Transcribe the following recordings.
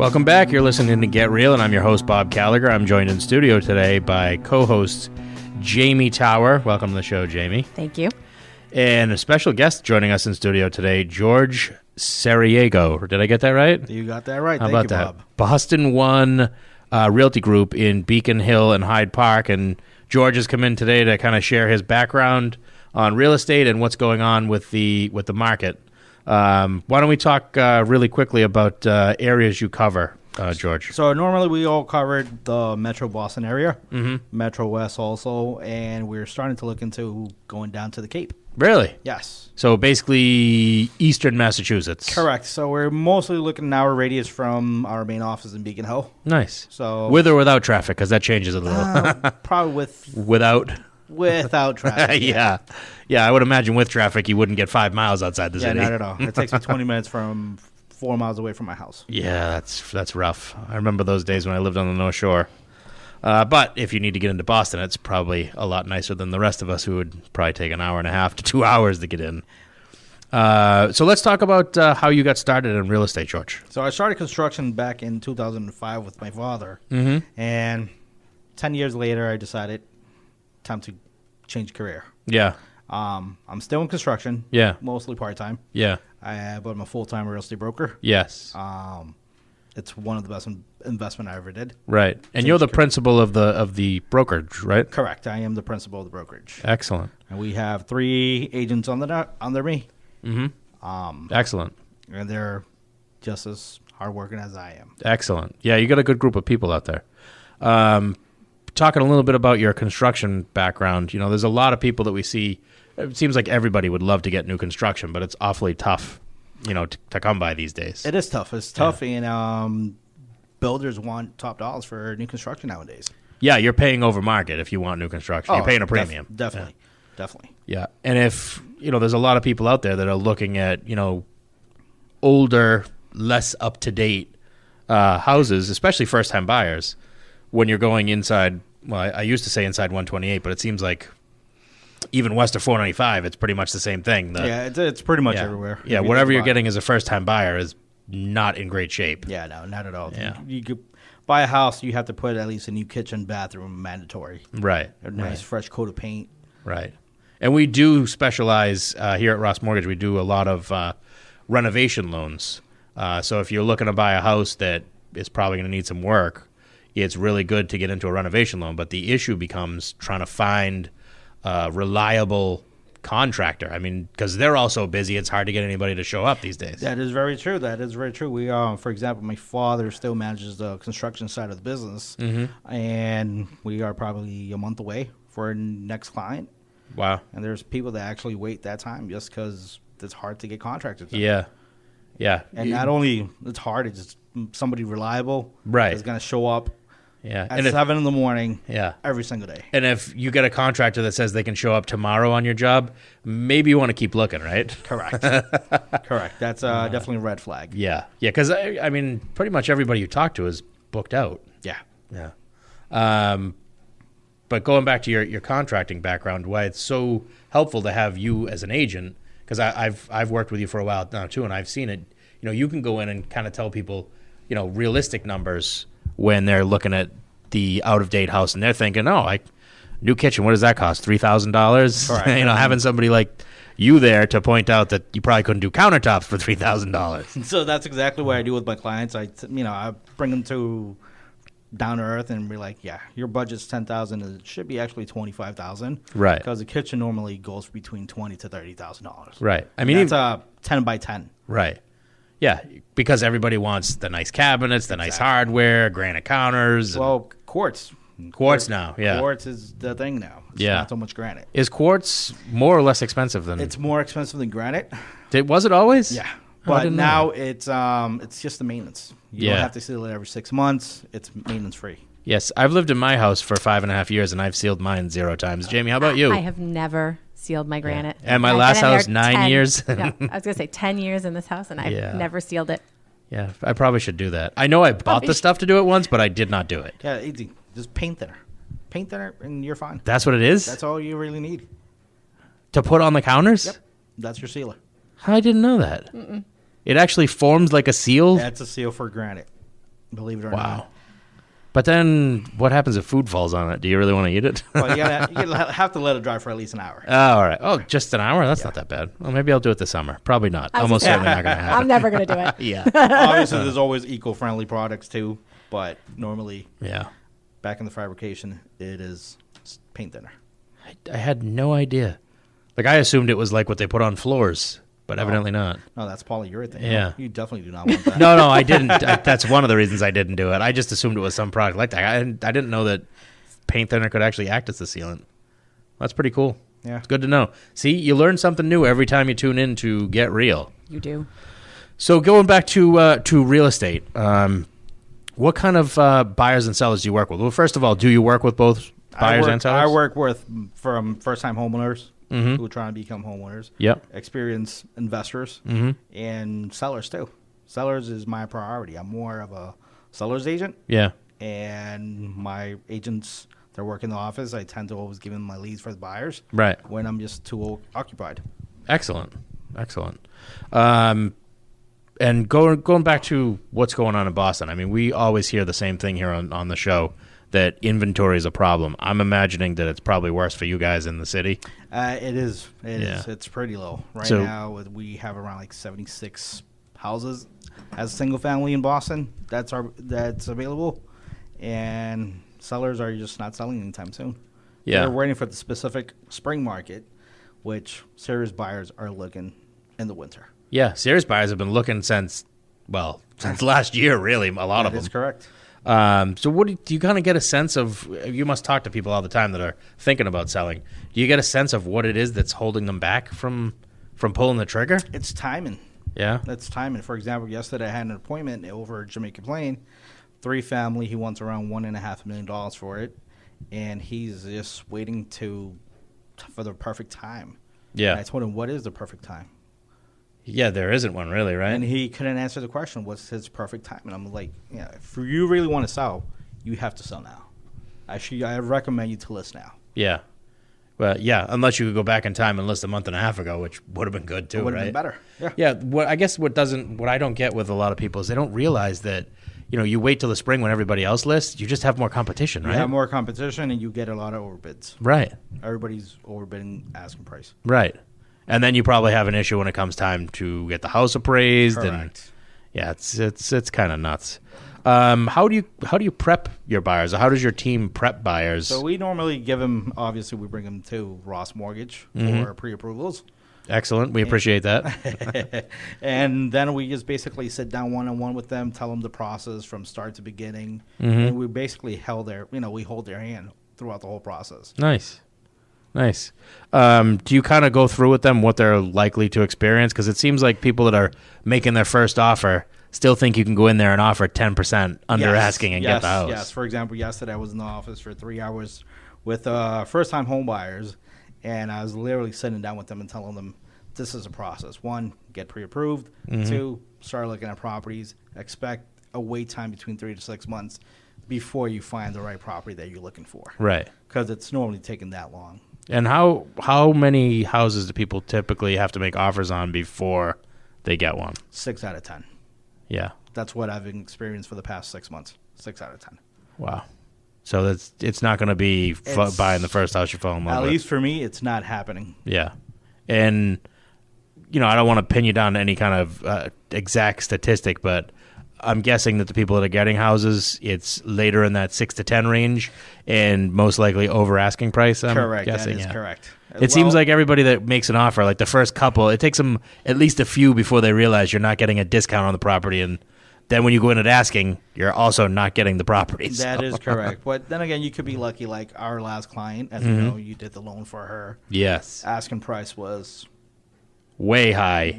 Welcome back. You're listening to Get Real, and I'm your host, Bob Gallagher. I'm joined in studio today by co-host Jamie Tower. Welcome to the show, Jamie. Thank you. And a special guest joining us in studio today, Jorge Sariego. Did I get that right? You got that right. How Thank about you, that? Bob. Boston One Realty Group in Beacon Hill and Hyde Park. And George has come in today to kind of share his background on real estate and what's going on with the market. Why don't we talk really quickly about areas you cover, George? So normally we all covered the Metro Boston area, Metro West also, and we're starting to look into going down to the Cape. Really? Yes. So basically Eastern Massachusetts. Correct. So we're mostly looking an hour radius from our main office in Beacon Hill. Nice. So with or without traffic, because that changes a little. probably without traffic. Yeah, I would imagine with traffic you wouldn't get 5 miles outside the city. Yeah, not at all. It takes me 20 minutes from 4 miles away from my house. Yeah, that's rough. I remember those days when I lived on the North Shore. But if you need to get into Boston, it's probably a lot nicer than the rest of us who would probably take an hour and a half to 2 hours to get in. So let's talk about how you got started in real estate, George. So I started construction back in 2005 with my father. And 10 years later, I decided time to change career. Yeah. I'm still in construction. Yeah. Mostly part-time. Yeah. But I'm a full-time real estate broker. Yes. It's one of the best investment I ever did. Right. And you're the principal of the brokerage, right? Correct. I am the principal of the brokerage. Excellent. And we have 3 agents under me. Excellent. And they're just as hardworking as I am. Excellent. Yeah, you got a good group of people out there. Talking a little bit about your construction background, there's a lot of people that we see. It seems like everybody would love to get new construction, but it's awfully tough, to come by these days. It is tough. It's tough, and builders want top dollars for new construction nowadays. Yeah, you're paying over market if you want new construction. You're paying a premium. Definitely. Yeah, and if, there's a lot of people out there that are looking at, older, less up-to-date houses, especially first-time buyers, when you're going inside, I used to say inside 128, but it seems like even west of 495, it's pretty much the same thing. It's pretty much everywhere. Yeah, whatever you're getting as a first-time buyer is not in great shape. Yeah, no, not at all. Yeah. You could buy a house, you have to put at least a new kitchen, bathroom, mandatory. Right. A nice fresh coat of paint. Right. And we do specialize here at Ross Mortgage. We do a lot of renovation loans. So if you're looking to buy a house that is probably going to need some work, it's really good to get into a renovation loan. But the issue becomes trying to find a reliable contractor. I mean, because they're all so busy, it's hard to get anybody to show up these days. That is very true. We, for example, my father still manages the construction side of the business, and we are probably a month away for our next client. Wow. And there's people that actually wait that time just because it's hard to get contractors. Yeah. And not only it's hard, it's just somebody reliable is going to show up at 7 in the morning every single day. And if you get a contractor that says they can show up tomorrow on your job, maybe you want to keep looking, right? Correct. That's definitely a red flag. Yeah, because, I mean, pretty much everybody you talk to is booked out. Yeah. But going back to your contracting background, why it's so helpful to have you as an agent, because I've worked with you for a while now too, and I've seen it. You can go in and kind of tell people, realistic numbers when they're looking at the out-of-date house, and they're thinking, new kitchen, what does that cost? $3,000? Correct. Having somebody like you there to point out that you probably couldn't do countertops for $3,000. So that's exactly what I do with my clients. I bring them to down to earth and be like, your budget's $10,000. It should be actually $25,000. Right. Because the kitchen normally goes between $20,000 to $30,000. Right. I mean, that's a 10 by 10. Right. Yeah, because everybody wants the nice cabinets, the nice hardware, granite counters. Well, quartz. Quartz now, yeah. Quartz is the thing now. It's not so much granite. Is quartz more or less expensive than? It's more expensive than granite. Was it always? Yeah. But now it's just the maintenance. You don't have to seal it every 6 months. It's maintenance free. Yes, I've lived in my house for 5.5 years, and I've sealed mine 0 times. Jamie, how about you? I have never sealed my granite. And my last house, 9 years. I was going to say 10 years in this house, and I've never sealed it. Yeah, I probably should do that. I know I bought the stuff to do it once, but I did not do it. Yeah, easy. Just paint thinner. Paint thinner, and you're fine. That's what it is? That's all you really need. To put on the counters? Yep. That's your sealer. I didn't know that. It actually forms like a seal? That's a seal for granite. believe it or Wow. not. But then what happens if food falls on it? Do you really want to eat it? Well, you have to let it dry for at least an hour. Oh, all right. Oh, just an hour? That's not that bad. Well, maybe I'll do it this summer. Probably not. Almost certainly not going to happen. I'm never going to do it. Yeah. Obviously, there's always eco-friendly products too, but normally, Yeah. back in the fabrication, it is paint thinner. I had no idea. Like, I assumed it was like what they put on floors, but evidently not. No, that's polyurethane. Yeah. You definitely do not want that. No, I didn't. That's one of the reasons I didn't do it. I just assumed it was some product like that. I didn't know that paint thinner could actually act as the sealant. That's pretty cool. Yeah. It's good to know. See, you learn something new every time you tune in to Get Real. You do. So going back to real estate, what kind of buyers and sellers do you work with? Well, first of all, do you work with both buyers and sellers? I work with from first-time homeowners who are trying to become homeowners. Yep. Experienced investors and sellers too. Sellers is my priority. I'm more of a seller's agent. Yeah. And my agents that work in the office, I tend to always give them my leads for the buyers. Right. When I'm just too occupied. Excellent. And going back to what's going on in Boston, I mean, we always hear the same thing here on the show, that inventory is a problem. I'm imagining that it's probably worse for you guys in the city. It is. It Yeah. is. It's pretty low. Right So- now, we have around like 76 houses as a single family in Boston that's available. And sellers are just not selling anytime soon. Yeah. They're waiting for the specific spring market, which serious buyers are looking in the winter. Yeah, serious buyers have been looking since last year, really, a lot of That them. is correct. So what do you kind of get a sense of? You must talk to people all the time that are thinking about selling. Do you get a sense of what it is that's holding them back from pulling the trigger? It's timing. Yeah. That's timing. For example, yesterday I had an appointment over at Jamaica Plain. 3-family. He wants around $1.5 million for it, and he's just waiting for the perfect time. Yeah. And I told him, what is the perfect time? Yeah, there isn't one really, right? And he couldn't answer the question, what's his perfect time? And I'm like, yeah, if you really want to sell, you have to sell now. I recommend you to list now. Yeah. Well, yeah, unless you could go back in time and list a month and a half ago, which would have been good too, It would right? have been better. Yeah. Yeah. What I don't get with a lot of people is they don't realize that, you wait till the spring when everybody else lists, you just have more competition, right? You have more competition, and you get a lot of overbids. Right. Everybody's overbidding asking price. Right. And then you probably have an issue when it comes time to get the house appraised. Correct. And yeah, it's kind of nuts. How do you prep your buyers? Or how does your team prep buyers? So we normally give them, obviously we bring them to Ross Mortgage for pre-approvals. Excellent. We appreciate that. And then we just basically sit down one-on-one with them, tell them the process from start to beginning. And we basically hold their hand throughout the whole process. Nice. Do you kind of go through with them what they're likely to experience? Because it seems like people that are making their first offer still think you can go in there and offer 10% under asking and get the house. Yes. For example, yesterday I was in the office for 3 hours with first-time home buyers, and I was literally sitting down with them and telling them this is a process. 1, get pre-approved. 2, start looking at properties. Expect a wait time between 3 to 6 months before you find the right property that you're looking for. Right. Because it's normally taking that long. And how many houses do people typically have to make offers on before they get one? 6 out of 10. Yeah. That's what I've experienced for the past 6 months. 6 out of 10. Wow. So it's not going to be buying the first house you fall in love with. At least for me, it's not happening. Yeah. And, I don't want to pin you down to any kind of exact statistic, but I'm guessing that the people that are getting houses, it's later in that 6 to 10 range and most likely over asking price. I'm Correct. guessing, That is correct. It seems like everybody that makes an offer, like the first couple, it takes them at least a few before they realize you're not getting a discount on the property. And then when you go in at asking, you're also not getting the property. That is correct. But then again, you could be lucky, like our last client, as you know, you did the loan for her. Yes. Asking price was Way high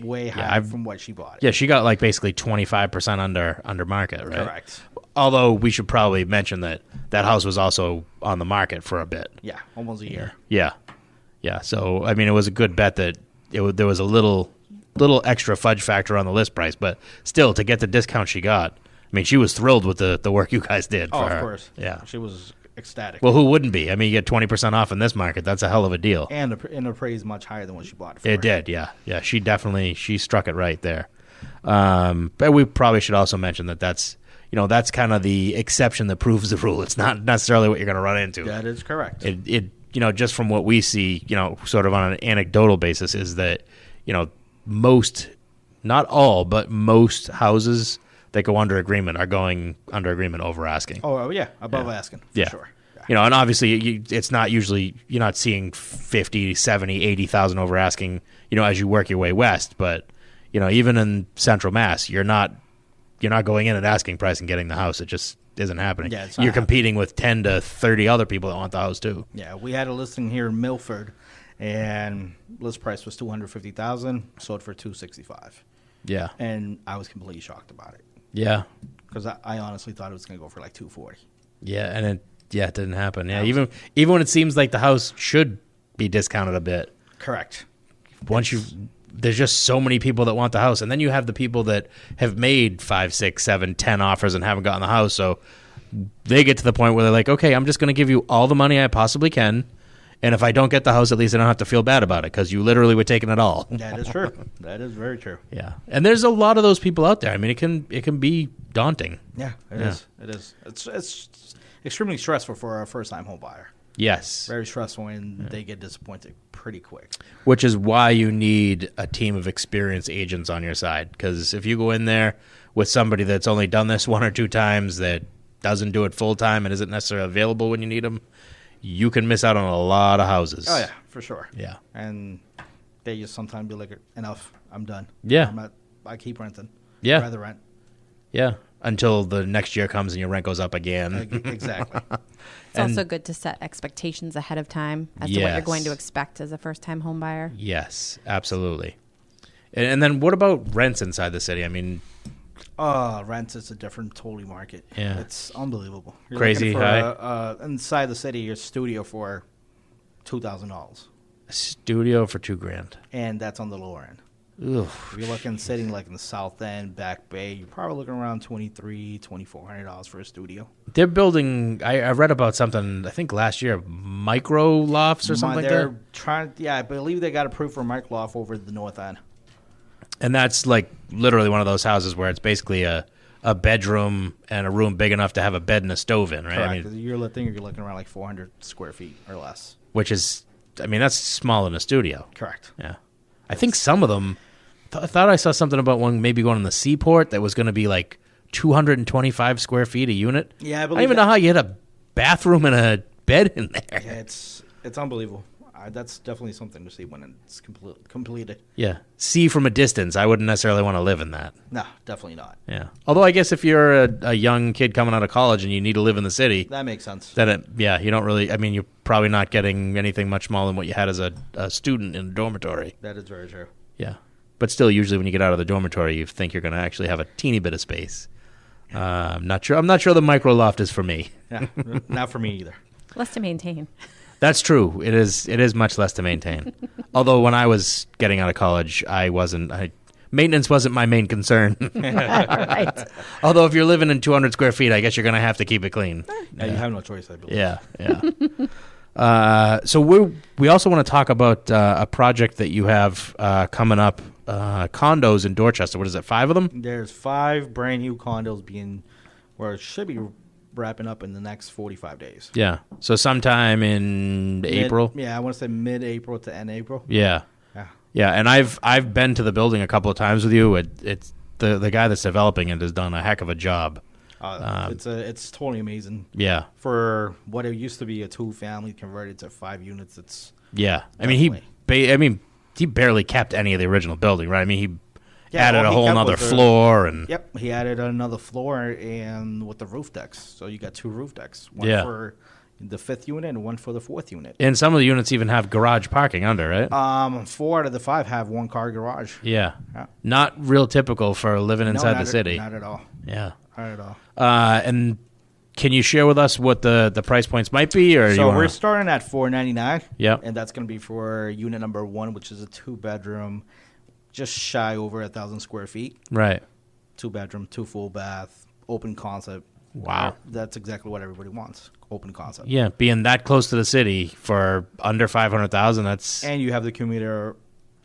from what she bought. Yeah, she got like basically 25% under market, right? Correct. Although we should probably mention that house was also on the market for a bit. Yeah, almost a year. Yeah. So I mean, it was a good bet that there was a little extra fudge factor on the list price, but still, to get the discount she got, I mean, she was thrilled with the work you guys did. Oh, for her. of course. Yeah. She was ecstatic. Well, who wouldn't be? I mean, you get 20% off in this market. That's a hell of a deal. And appraised much higher than what she bought it for. It did, yeah. Yeah, she struck it right there. But we probably should also mention that's, that's kind of the exception that proves the rule. It's not necessarily what you're going to run into. That is correct. It just from what we see, sort of on an anecdotal basis, is that, most, not all, but most houses that go under agreement are going under agreement over asking. Oh, yeah, above asking, for sure. Yeah. And obviously it's not usually, you're not seeing 50, 70, 80,000 over asking, as you work your way west. But, even in Central Mass, you're not going in at asking price and getting the house. It just isn't happening. Yeah, you're competing with 10 to 30 other people that want the house too. Yeah, we had a listing here in Milford, and list price was $250,000, sold for $265,000. Yeah. And I was completely shocked about it. Yeah. Because I honestly thought it was going to go for like $240,000. Yeah, and it didn't happen. Yeah, even when it seems like the house should be discounted a bit. Correct. There's just so many people that want the house, and then you have the people that have made 5, 6, 7, 10 offers and haven't gotten the house, so they get to the point where they're like, okay, I'm just going to give you all the money I possibly can, and if I don't get the house, at least I don't have to feel bad about it, because you literally were taking it all. That is true. That is very true. Yeah, and there's a lot of those people out there. I mean, it can be daunting. Yeah, it is. It is. It's extremely stressful for a first-time home buyer. Yes. Very stressful, and they get disappointed pretty quick. Which is why you need a team of experienced agents on your side. Because if you go in there with somebody that's only done this 1 or 2 times, that doesn't do it full time and isn't necessarily available when you need them, you can miss out on a lot of houses. Oh, yeah, for sure. Yeah. And they just sometimes be like, enough, I'm done. Yeah. I keep renting. Yeah. I'd rather rent. Yeah. Until the next year comes and your rent goes up again. Exactly. It's also good to set expectations ahead of time as to what you're going to expect as a first-time home buyer. Yes, absolutely. And then what about rents inside the city? I mean, rents is a different totally market. Yeah. It's unbelievable. You're crazy high. Inside the city, your studio for $2,000. A studio for $2,000. And that's on the lower end. Ugh. If you're looking sitting like in the South End, Back Bay, you're probably looking around $2,300, $2,400 for a studio. They're building. I read about something. I think last year, micro lofts or something like that. I believe they got approved for micro loft over the North End. And that's like literally one of those houses where it's basically a bedroom and a room big enough to have a bed and a stove in, right? Correct. You're looking around like 400 square feet or less. Which is, that's small in a studio. Correct. Yeah. I think some of them, I thought I saw something about one maybe going in the Seaport that was going to be like 225 square feet a unit. Yeah, I believe I don't even know how you had a bathroom and a bed in there. Yeah, it's unbelievable. That's definitely something to see when it's completed. Yeah. See from a distance. I wouldn't necessarily want to live in that. No, definitely not. Yeah. Although I guess if you're a young kid coming out of college and you need to live in the city. That makes sense. Then you don't really, you're probably not getting anything much smaller than what you had as a student in a dormitory. That is very true. Yeah. But still, usually when you get out of the dormitory, you think you're going to actually have a teeny bit of space. I'm not sure the micro loft is for me. Yeah, not for me either. Less to maintain. That's true. It is much less to maintain. Although when I was getting out of college, maintenance wasn't my main concern. Right. Although if you're living in 200 square feet, I guess you're going to have to keep it clean. Yeah, you have no choice, I believe. Yeah. So we also want to talk about a project that you have coming up, condos in Dorchester. What is it, 5 of them? There's 5 brand new condos it should be wrapping up in the next 45 days. Yeah. So sometime in April? Yeah, I want to say mid-April to end April. Yeah. Yeah, and I've been to the building a couple of times with you. It's the guy that's developing it has done a heck of a job. It's totally amazing. Yeah. For what it used to be a 2-family converted to 5 units, it's yeah. He barely kept any of the original building, right? He added a whole nother floor and yep, he added another floor and with the roof decks. So you got 2 roof decks, one for the 5th unit and one for the 4th unit. And some of the units even have garage parking under, right? 4 out of the 5 have 1-car garage. Yeah. Not real typical for living inside the city. Not at all. Yeah. Not at all. And can you share with us what the price points might be? We're starting at $499. Yeah. And that's going to be for unit number 1, which is a 2-bedroom, just shy over 1,000 square feet. Right. 2-bedroom, 2 full bath, open concept. Wow. That's exactly what everybody wants. Open concept. Yeah, being that close to the city for under $500,000, that's... And you have the commuter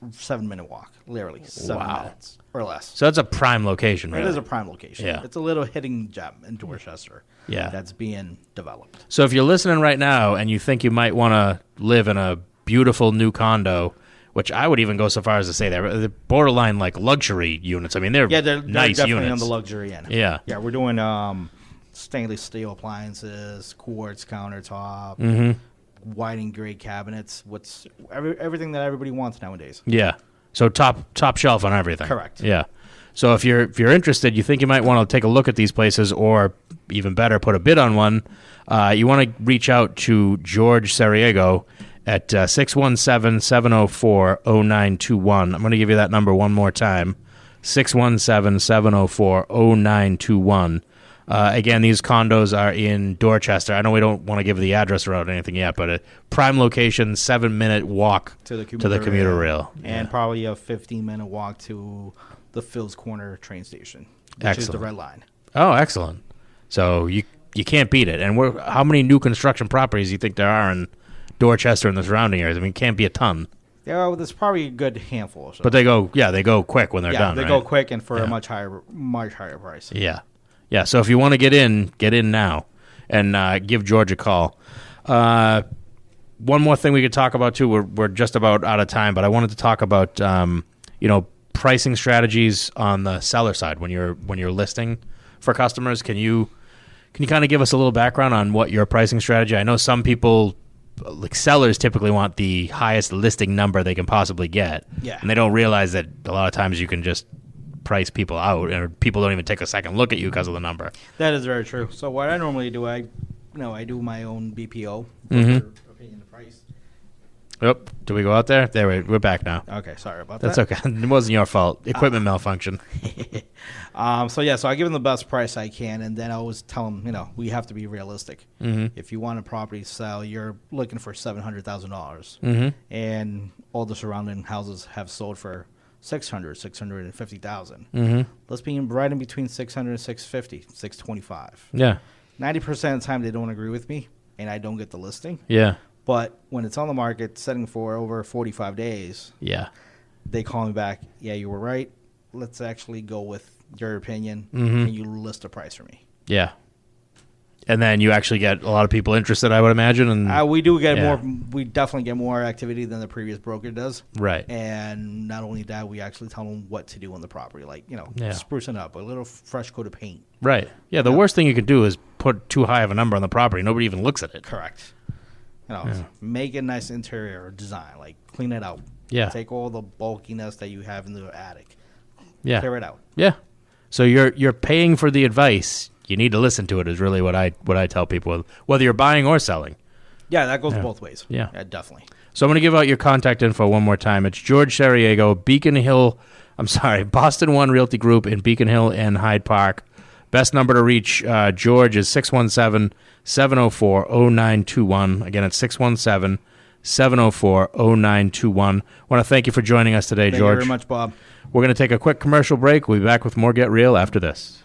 7-minute walk, literally 7 minutes or less. So that's a prime location, right? It is a prime location. Yeah. It's a little hidden gem in Dorchester. Yeah. That's being developed. So if you're listening right now and you think you might want to live in a beautiful new condo, which I would even go so far as to say they're borderline like luxury units. I mean, they're nice definitely units. on the luxury end. Yeah. Yeah, we're doing stainless steel appliances, quartz countertop, white and gray cabinets. Everything that everybody wants nowadays. Yeah. So top shelf on everything. Correct. Yeah. So if you're interested, you think you might want to take a look at these places, or even better, put a bid on one, you want to reach out to Jorge Sariego at 617-704-0921. I'm going to give you that number one more time, 617-704-0921. Again, these condos are in Dorchester. I know we don't want to give the address or anything yet, but a prime location, 7-minute walk to the commuter rail. And probably a 15-minute walk to the Phil's Corner train station, which is the Red Line. Oh, excellent. So you can't beat it. And how many new construction properties do you think there are in Dorchester and the surrounding areas? I mean, it can't be a ton. Yeah, there's probably a good handful or so. But they go quick when they're done, they go quick and for a much higher price. Yeah. Yeah, so if you want to get in now and give George a call. One more thing we could talk about, too. We're just about out of time, but I wanted to talk about, pricing strategies on the seller side when you're listing for customers. Can you kind of give us a little background on what your pricing strategy? I know some people, like sellers, typically want the highest listing number they can possibly get. Yeah. And they don't realize that a lot of times you can just price people out, and people don't even take a second look at you because of the number. That is very true. So what I normally do, I do my own BPO, opinion of price. Yep. Do we go out there? There, we're back now. Okay, sorry about that. That's okay. It wasn't your fault. Equipment malfunction. So I give them the best price I can, and then I always tell them, we have to be realistic. If you want a property to sell, you're looking for $700,000, and all the surrounding houses have sold for $650,000. Let's be right in between 600 and 650, 625. Yeah. 90% of the time they don't agree with me, and I don't get the listing. Yeah. But when it's on the market, setting for over 45 days, they call me back. Yeah, you were right. Let's actually go with your opinion. Can you list a price for me? Yeah. And then you actually get a lot of people interested, I would imagine. And we do get more. We definitely get more activity than the previous broker does. Right. And not only that, we actually tell them what to do on the property, like sprucing up, a little fresh coat of paint. Right. Yeah. The worst thing you could do is put too high of a number on the property. Nobody even looks at it. Correct. Make a nice interior design, like clean it out. Yeah. Take all the bulkiness that you have in the attic. Yeah. Clear it out. Yeah. So you're paying for the advice. You need to listen to it is really what I tell people, whether you're buying or selling. Yeah, that goes both ways. Yeah. Definitely. So I'm going to give out your contact info one more time. It's Jorge Sariego, Boston One Realty Group in Beacon Hill and Hyde Park. Best number to reach George is 617-704-0921. Again, it's 617-704-0921. I want to thank you for joining us today, George. Thank you very much, Bob. We're going to take a quick commercial break. We'll be back with more Get Real after this.